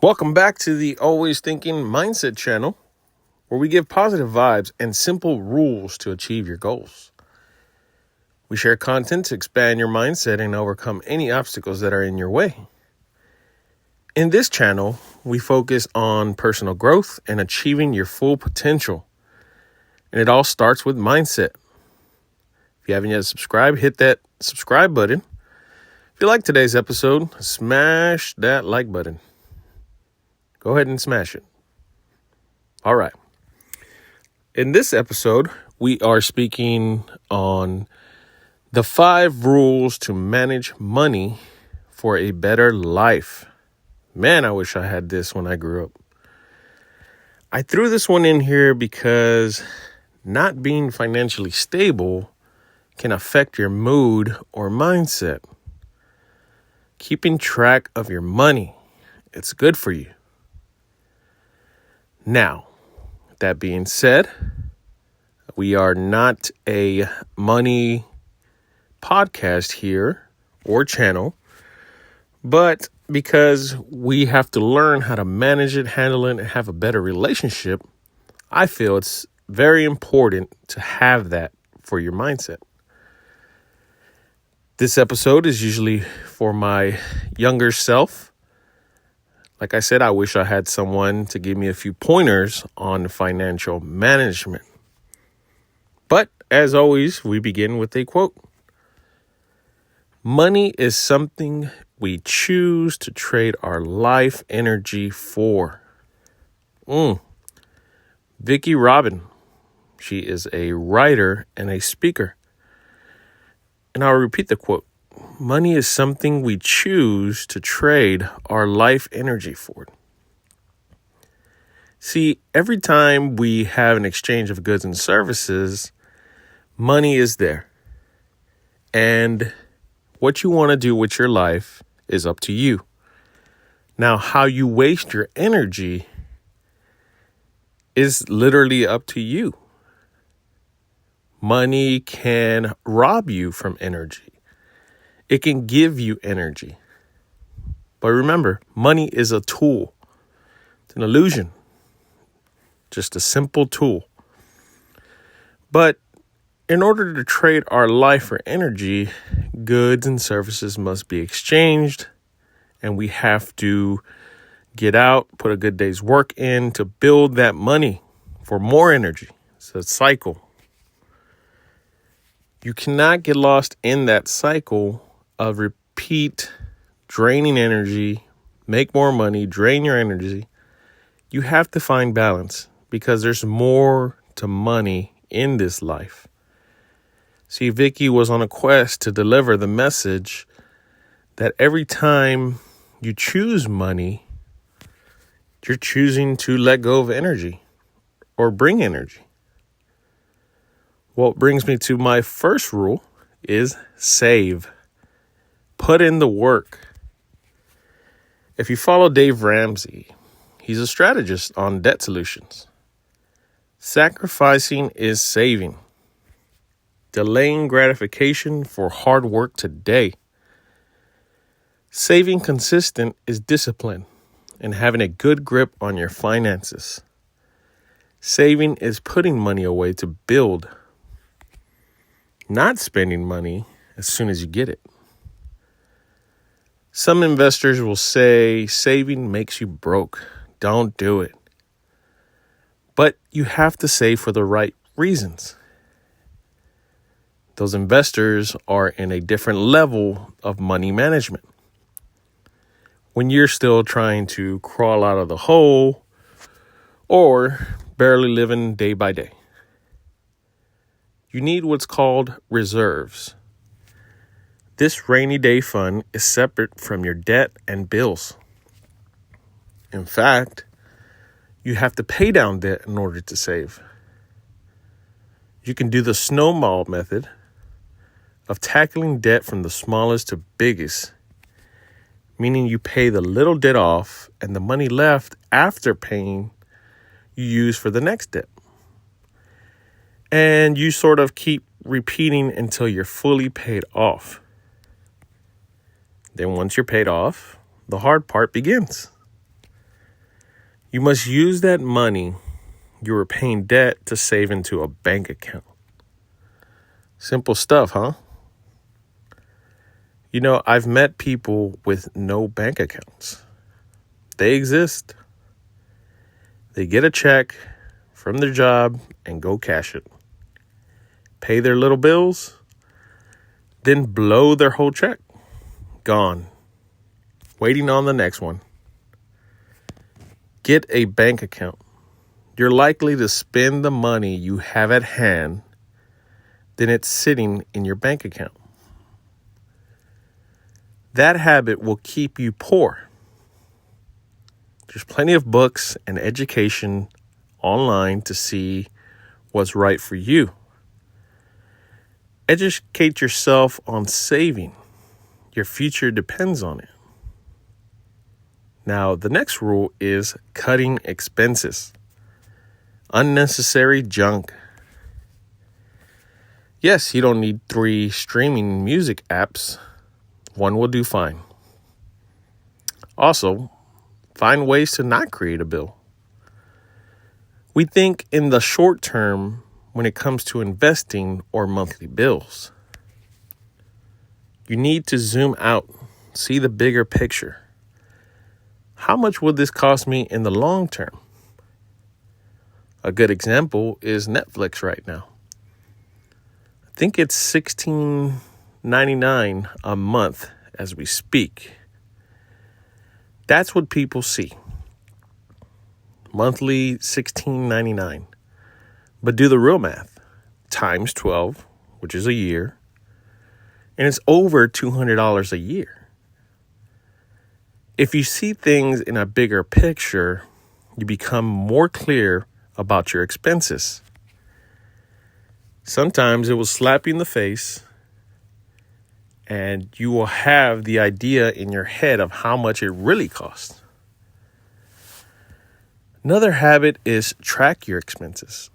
Welcome back to the Always Thinking Mindset channel, where we give positive vibes and simple rules to achieve your goals. We share content to expand your mindset and overcome any obstacles that are in your way. In this channel, we focus on personal growth and achieving your full potential. And it all starts with mindset. If you haven't yet subscribed, hit that subscribe button. If you like today's episode, smash that like button. Go ahead and smash it. All right. In this episode, we are speaking on the 5 rules to manage money for a better life. Man, I wish I had this when I grew up. I threw this one in here because not being financially stable can affect your mood or mindset. Keeping track of your money, it's good for you. Now, that being said, we are not a money podcast here or channel, but because we have to learn how to manage it, handle it, and have a better relationship, I feel it's very important to have that for your mindset. This episode is usually for my younger self. Like I said, I wish I had someone to give me a few pointers on financial management. But as always, we begin with a quote. Money is something we choose to trade our life energy for. Vicki Robin. She is a writer and a speaker. And I'll repeat the quote. Money is something we choose to trade our life energy for. See, every time we have an exchange of goods and services, money is there. And what you want to do with your life is up to you. Now, how you waste your energy is literally up to you. Money can rob you from energy. It can give you energy. But remember, money is a tool. It's an illusion. Just a simple tool. But in order to trade our life for energy, goods and services must be exchanged, and we have to get out, put a good day's work in to build that money for more energy. It's a cycle. You cannot get lost in that cycle of repeat draining energy, make more money, drain your energy. You have to find balance because there's more to money in this life. See, Vicki was on a quest to deliver the message that every time you choose money, you're choosing to let go of energy or bring energy. What brings me to my first rule is save. Put in the work. If you follow Dave Ramsey, he's a strategist on debt solutions. Sacrificing is saving. Delaying gratification for hard work today. Saving consistent is discipline and having a good grip on your finances. Saving is putting money away to build, not spending money as soon as you get it. Some investors will say saving makes you broke. Don't do it. But you have to save for the right reasons. Those investors are in a different level of money management. When you're still trying to crawl out of the hole or barely living day by day, you need what's called reserves. This rainy day fund is separate from your debt and bills. In fact, you have to pay down debt in order to save. You can do the snowball method of tackling debt from the smallest to biggest, meaning you pay the little debt off and the money left after paying you use for the next debt. And you sort of keep repeating until you're fully paid off. Then once you're paid off, the hard part begins. You must use that money you were paying debt to save into a bank account. Simple stuff, huh? I've met people with no bank accounts. They exist. They get a check from their job and go cash it. Pay their little bills, then blow their whole check. Gone. Waiting on the next one. Get a bank account. You're likely to spend the money you have at hand than it's sitting in your bank account. That habit will keep you poor. There's plenty of books and education online to see what's right for you. Educate yourself on saving. Your future depends on it. Now, the next rule is cutting expenses. Unnecessary junk. Yes, you don't need 3 streaming music apps. One will do fine. Also, find ways to not create a bill. We think in the short term when it comes to investing or monthly bills. You need to zoom out, see the bigger picture. How much would this cost me in the long term? A good example is Netflix right now. I think it's $16.99 a month as we speak. That's what people see. Monthly $16.99. But do the real math. Times 12, which is a year. And it's over $200 a year. If you see things in a bigger picture, you become more clear about your expenses. Sometimes it will slap you in the face and you will have the idea in your head of how much it really costs. Another habit is track your expenses.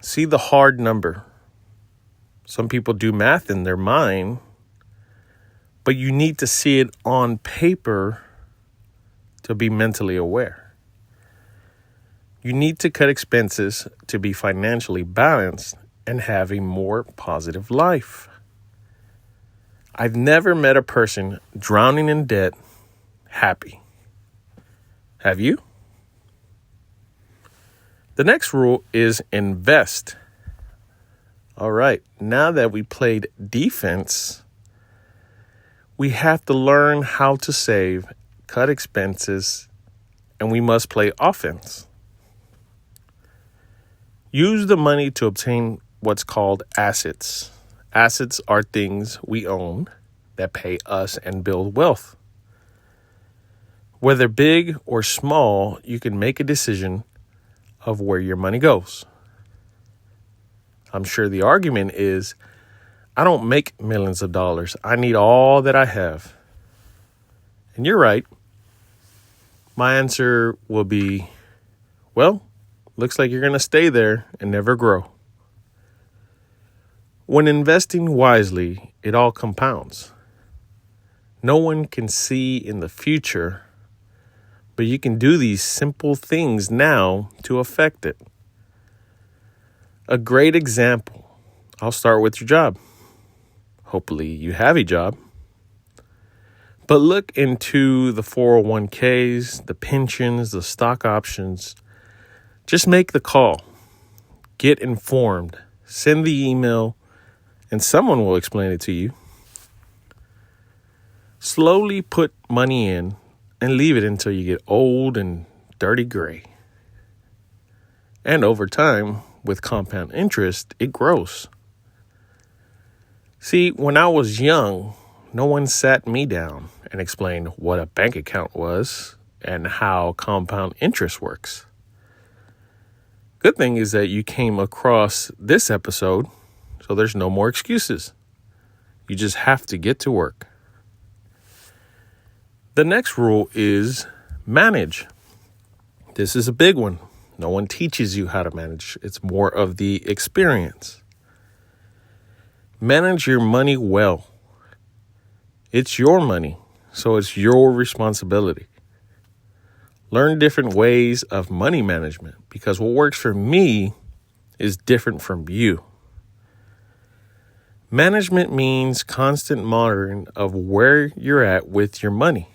See the hard number. Some people do math in their mind, but you need to see it on paper to be mentally aware. You need to cut expenses to be financially balanced and have a more positive life. I've never met a person drowning in debt happy. Have you? The next rule is invest. All right, now that we played defense, we have to learn how to save, cut expenses, and we must play offense. Use the money to obtain what's called assets. Assets are things we own that pay us and build wealth. Whether big or small, you can make a decision of where your money goes. I'm sure the argument is, I don't make millions of dollars. I need all that I have. And you're right. My answer will be, well, looks like you're going to stay there and never grow. When investing wisely, it all compounds. No one can see in the future, but you can do these simple things now to affect it. A great example, I'll start with your job. Hopefully you have a job. But look into the 401ks, the pensions, the stock options. Just make the call. Get informed. Send the email, and someone will explain it to you. Slowly put money in and leave it until you get old and dirty gray. And over time, with compound interest, it grows. See, when I was young, no one sat me down and explained what a bank account was and how compound interest works. Good thing is that you came across this episode, so there's no more excuses. You just have to get to work. The next rule is manage. This is a big one. No one teaches you how to manage. It's more of the experience. Manage your money well. It's your money, so it's your responsibility. Learn different ways of money management, because what works for me is different from you. Management means constant monitoring of where you're at with your money.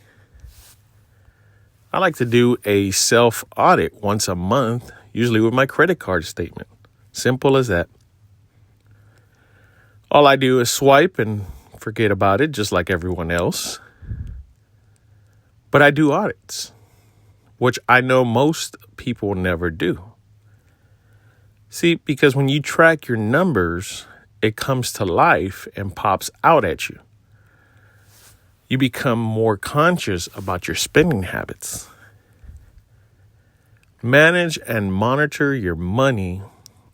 I like to do a self-audit once a month, usually with my credit card statement. Simple as that. All I do is swipe and forget about it, just like everyone else. But I do audits, which I know most people never do. See, because when you track your numbers, it comes to life and pops out at you. You become more conscious about your spending habits. Manage and monitor your money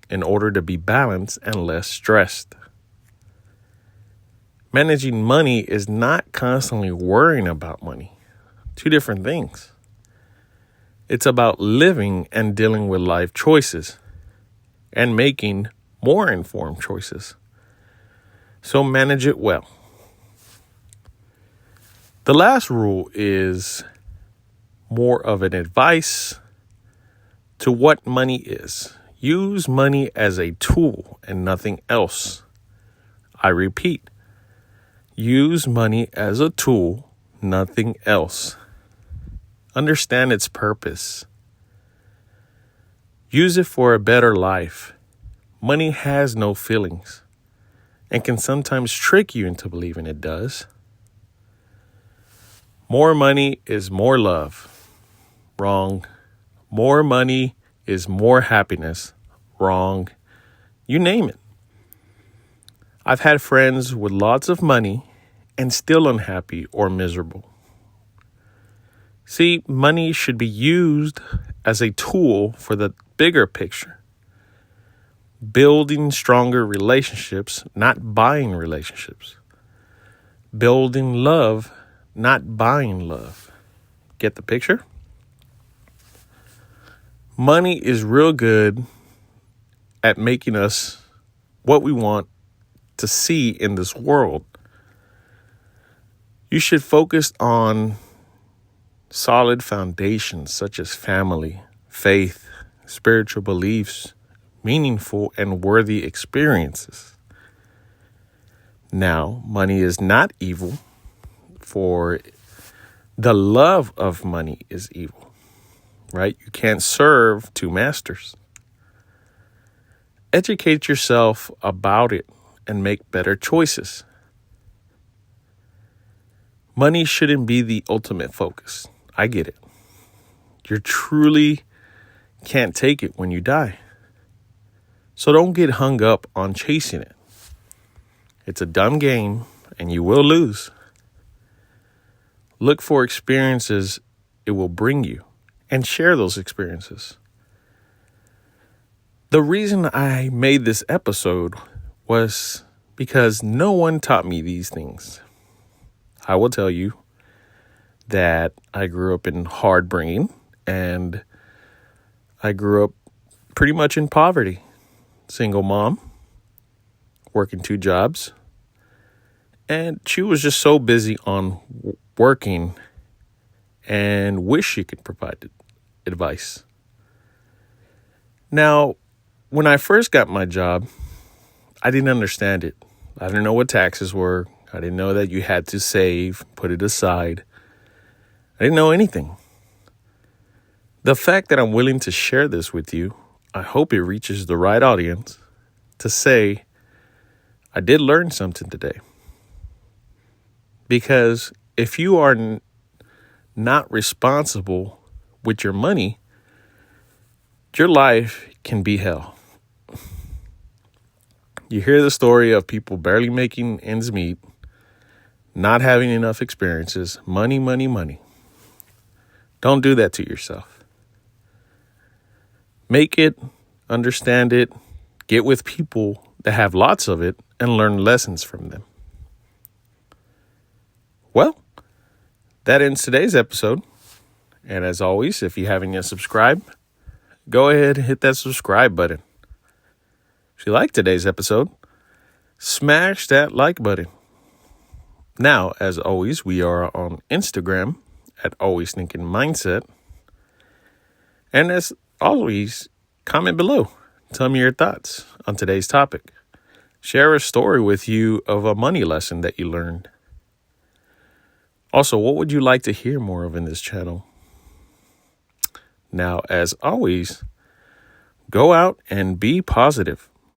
in order to be balanced and less stressed. Managing money is not constantly worrying about money. Two different things. It's about living and dealing with life choices and making more informed choices. So manage it well. The last rule is more of an advice to what money is. Use money as a tool and nothing else. I repeat, use money as a tool, nothing else. Understand its purpose. Use it for a better life. Money has no feelings and can sometimes trick you into believing it does. More money is more love. Wrong. More money is more happiness. Wrong. You name it. I've had friends with lots of money and still unhappy or miserable. See, money should be used as a tool for the bigger picture. Building stronger relationships, not buying relationships. Building love, not buying love. Get the picture? Money is real good at making us what we want to see in this world. You should focus on solid foundations such as family, faith, spiritual beliefs, meaningful and worthy experiences. Now, money is not evil, for the love of money is evil, right? You can't serve two masters. Educate yourself about it and make better choices. Money shouldn't be the ultimate focus. I get it. You truly can't take it when you die. So don't get hung up on chasing it. It's a dumb game and you will lose. Look for experiences it will bring you and share those experiences. The reason I made this episode was because no one taught me these things. I will tell you that I grew up in hard bringing and I grew up pretty much in poverty. Single mom, working 2 jobs. And she was just so busy on working and wish she could provide advice. Now, when I first got my job, I didn't understand it. I didn't know what taxes were. I didn't know that you had to save, put it aside. I didn't know anything. The fact that I'm willing to share this with you, I hope it reaches the right audience to say, I did learn something today. Because if you are not responsible with your money, your life can be hell. You hear the story of people barely making ends meet, not having enough experiences, money, money, money. Don't do that to yourself. Make it, understand it, get with people that have lots of it, and learn lessons from them. Well, that ends today's episode. And as always, if you haven't yet subscribed, go ahead and hit that subscribe button. If you like today's episode, smash that like button. Now, as always, we are on Instagram at Always Thinking Mindset. And as always, comment below. Tell me your thoughts on today's topic. Share a story with you of a money lesson that you learned. Also, what would you like to hear more of in this channel? Now, as always, go out and be positive.